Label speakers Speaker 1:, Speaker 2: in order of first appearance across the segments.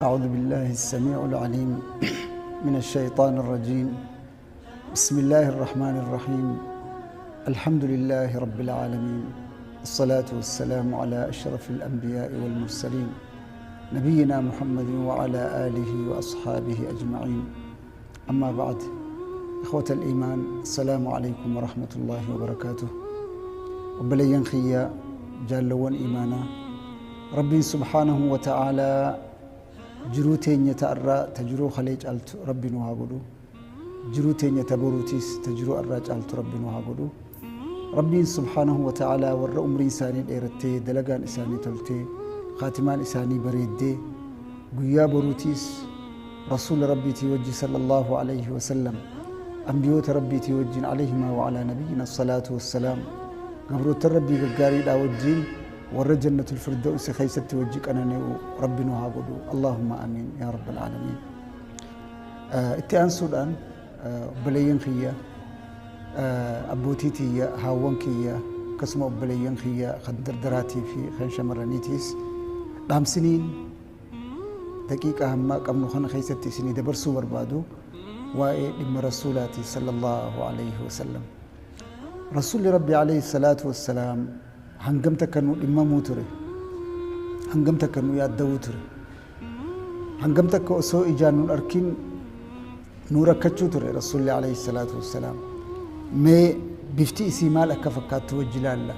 Speaker 1: أعوذ بالله السميع العليم من الشيطان الرجيم. بسم الله الرحمن الرحيم. الحمد لله رب العالمين، الصلاة والسلام على أشرف الأنبياء والمرسلين نبينا محمد وعلى آله وأصحابه أجمعين. أما بعد، إخوة الإيمان، السلام عليكم ورحمة الله وبركاته. وبلين خيا جالوان إيمانا ربي سبحانه وتعالى jiruu teenya ta'arraa tajiruu khalee caaltu rabbi nu haa godhu. jiruu teenya taboruutis tajiruu arraa caaltu rabbi nu haa godhu. rabbiin subhaanahu wa ta'aalaa warra umrii isaanii dheerattee dalagaan isaanii toltee khaatimaan isaanii bareeddee guyyaa boruutis rasuula rabbiitii wajji sallallahu alayhi wa sallam anbiyoota rabbiitii wajjin alayhimaa wa alaa nabiyyina salaatu wassalaam gabroota rabbii gaggaariidhaa wajjin ورّ جنة الفردوس خيستي وجهك أنا ربنا هاقولوا اللهم آمين يا رب العالمين. اتيان سودان بليين خيا أبوتيتي هاونكيا كسمو بليين خيا خدر دراتي في خنش مرانيتيس دام سنين دقيقة هما قبل خن خيستي سنين دبرسو بربادو وإم رسولاتي صلى الله عليه وسلم. رسول ربي عليه الصلاة والسلام هنگم تكنو إمامو تري، هنگم تكنو يادو تري، هنگم تكو أسو إجانو أركين نورا كتشو تري رسول الله عليه الصلاة والسلام. مي بفتي إسيمال أكفكات توجلال الله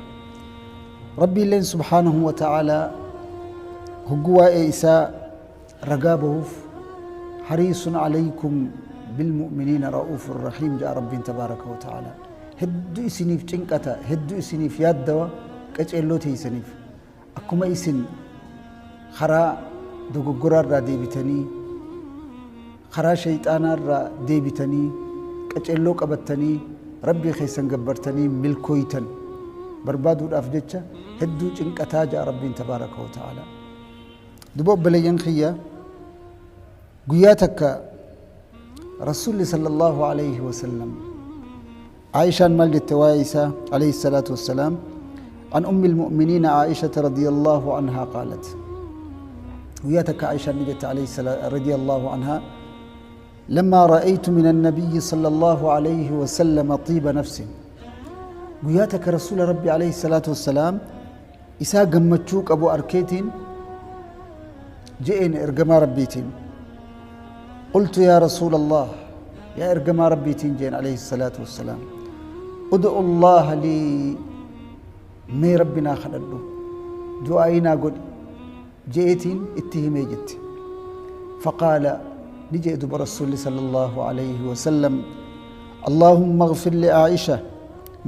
Speaker 1: ربي الله سبحانه وتعالى هقوا إيساء رقابه حريص عليكم بالمؤمنين رؤوف الرحيم. جاء ربي تبارك وتعالى هدو إسنيف جنكتا هدو إسنيف يادوا قچلوتي سنيف اكما اسن خرا دوغغرار را ديبتني خرا شيطانار را ديبتني قچلو قبتني ربي خيسن غبرتني ملكويتن بربادو افجچا هدو چنقتا جا ربي تبارك وتعالى دبو بلين خيا غياتك رسول صلى الله عليه وسلم عائشة مالد التوايسة عليه الصلاة والسلام عن أم المؤمنين عائشة رضي الله عنها قالت وياتك عائشة نجت عليه السلام رضي الله عنها لما رأيت من النبي صلى الله عليه وسلم طيب نفس وياتك رسول ربي عليه الصلاة والسلام إسا قمتشوك أبو أركيتين جئين إرقما ربيتين قلت يا رسول الله يا إرقما ربيتين جئين عليه الصلاة والسلام ادعو الله لي مي ربنا خلدو دعائنا قل جئتين اتهمي جت فقال نجئت برسول صلى الله عليه وسلم اللهم اغفر لعائشة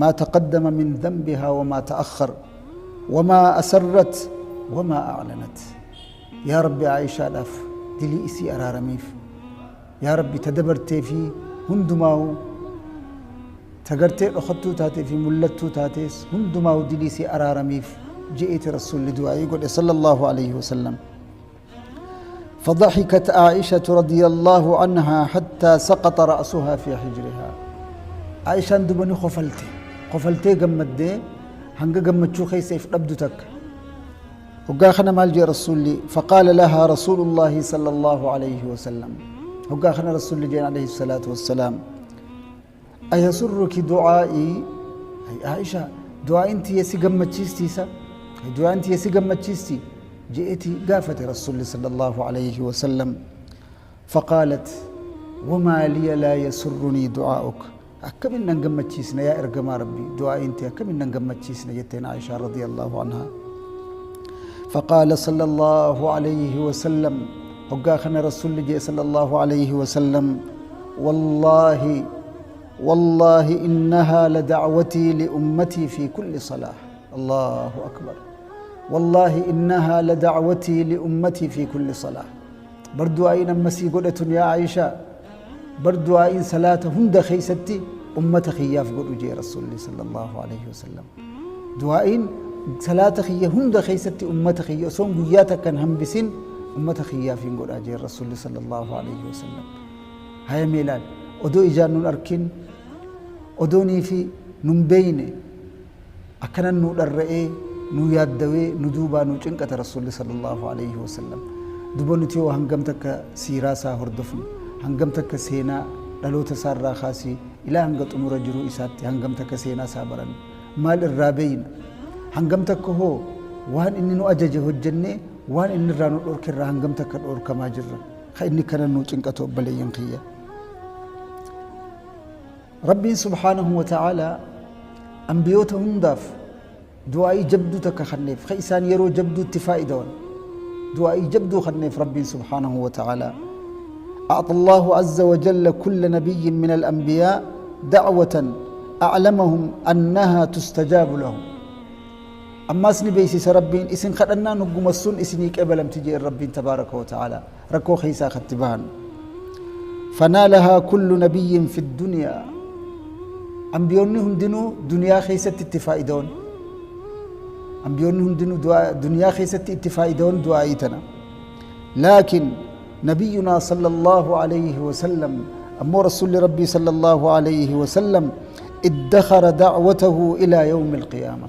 Speaker 1: ما تقدم من ذنبها وما تأخر وما أسرت وما أعلنت. يا ربي عائشة لاف دلي إسي أرارميف يا ربي تدبرتي في هندماو تقرتي أخذتو تاتي في ملتو تاتيس هندما ودليسي أرارميف. جئت رسول لدعائي يقول صلى الله عليه وسلم فضحكت عائشة رضي الله عنها حتى سقط رأسها في حجرها. عائشة دبني خفلتي قمدي هنگا قمتشو خيسي في نبدتك وقاخنا مالجي رسول لي فقال لها رسول الله صلى الله عليه وسلم وقاخنا رسول لي عليه الصلاة والسلام أيسرك دعائي أي عائشة دعاء أنت يسي قمتشيستي دعاء أنت يسي قمتشيستي. جئتي قافت رسول صلى الله عليه وسلم فقالت وما لي لا يسرني دعاؤك أكم إن قمتشيسنا يا إرقما ربي دعاء أنت أكم إن قمتشيسنا جتين عائشة رضي الله عنها. فقال صلى الله عليه وسلم وقاخنا رسول صلى الله عليه وسلم والله إنها لدعوتي لأمتي في كل صلاة. الله أكبر. والله إنها لدعوتي لأمتي في كل صلاة. بردو أين مسي قلت يا عائشة بردو أين صلاة هند خيستي أمة خياف قلت جي رسول الله صلى الله عليه وسلم دعائين صلاة خيا هند خيستي أمة خيا صوم قياتك كان هم بسن أمة خياف قلت جي رسول الله صلى الله عليه وسلم. هاي ميلان ودو إجانو الأركين ودوني في نمبيني أكنا نو الرئي نو يادوي ندوبا نو جنكة رسول الله صلى الله عليه وسلم دبونتي وهنجم تك سيراسا هردفن هنجم تك سينا دلوت سارا خاسي إلى هنجت أمور جرو إسات هنجم تك سينا صابرا مال الرابين هنجم تك هو وان إني نؤجج هجنة وان إني رانو الأوركر هنجم تك الأورك ما جرا خيني كان نوتين كتب بليين خيا ربي سبحانه وتعالى أنبيوتهم داف دعائي جبدو تكخنف خيسان يرو جبدو اتفائدون دعائي جبدو خنف ربي سبحانه وتعالى أعطى الله عز وجل كل نبي من الأنبياء دعوة أعلمهم أنها تستجاب لهم أما اسني بيسيس ربين اسن خدنا نقوم السن اسنيك أبلم تجي ربي تبارك وتعالى ركو خيسا ختبان فنالها كل نبي في الدنيا أنبيونهم دينو دنيا خيست اتفائدون أنبيونهم دينو دنيا خيست اتفائدون دعائتنا لكن نبينا صلى الله عليه وسلم أمو رسول ربي صلى الله عليه وسلم ادخر دعوته إلى يوم القيامة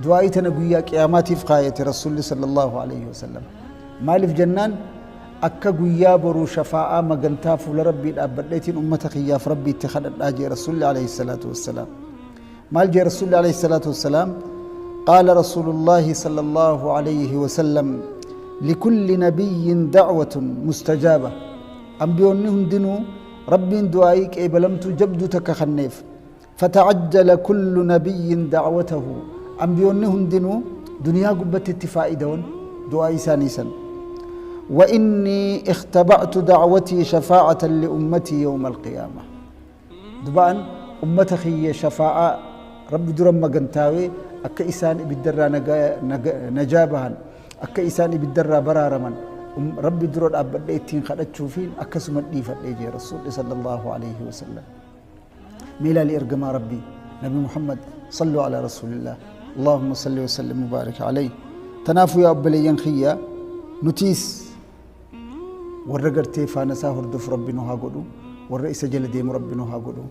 Speaker 1: دعائتنا قويا قياماتي في قاية رسول صلى الله عليه وسلم مالف جنان أكا قويا برو شفاعة مغنتاف لربي الأبديتين أمتك يا ربي اتخذ الآجي رسول عليه الصلاة والسلام مال جي رسول عليه الصلاة والسلام قال رسول الله صلى الله عليه وسلم لكل نبي دعوة مستجابة أنبيونهم دينو ربي دعائك إبلمت جبد تكخنيف فتعجل كل نبي دعوته أنبيونهم دينو دنيا قبت اتفائدون دعائي سانيسا وإني اختبأت دعوتي شفاعة لأمتي يوم القيامة دبان أمتخي شفاعة رب درم مغنتاوي أكا إسان بالدرة نجابها أكا إسان بالدرة برارمن رب درود أبدأتين خلت تشوفين أكا سمت لي فتليجي رسول صلى الله عليه وسلم ميلا لإرقما ربي نبي محمد صلوا على رسول الله اللهم صل وسلم وبارك عليه تنافوا يا أبلي ينخيا نتيس ورقرتي فانسا هردف ربنا ها قدو والرئيس جل ديم ربنا ها قدو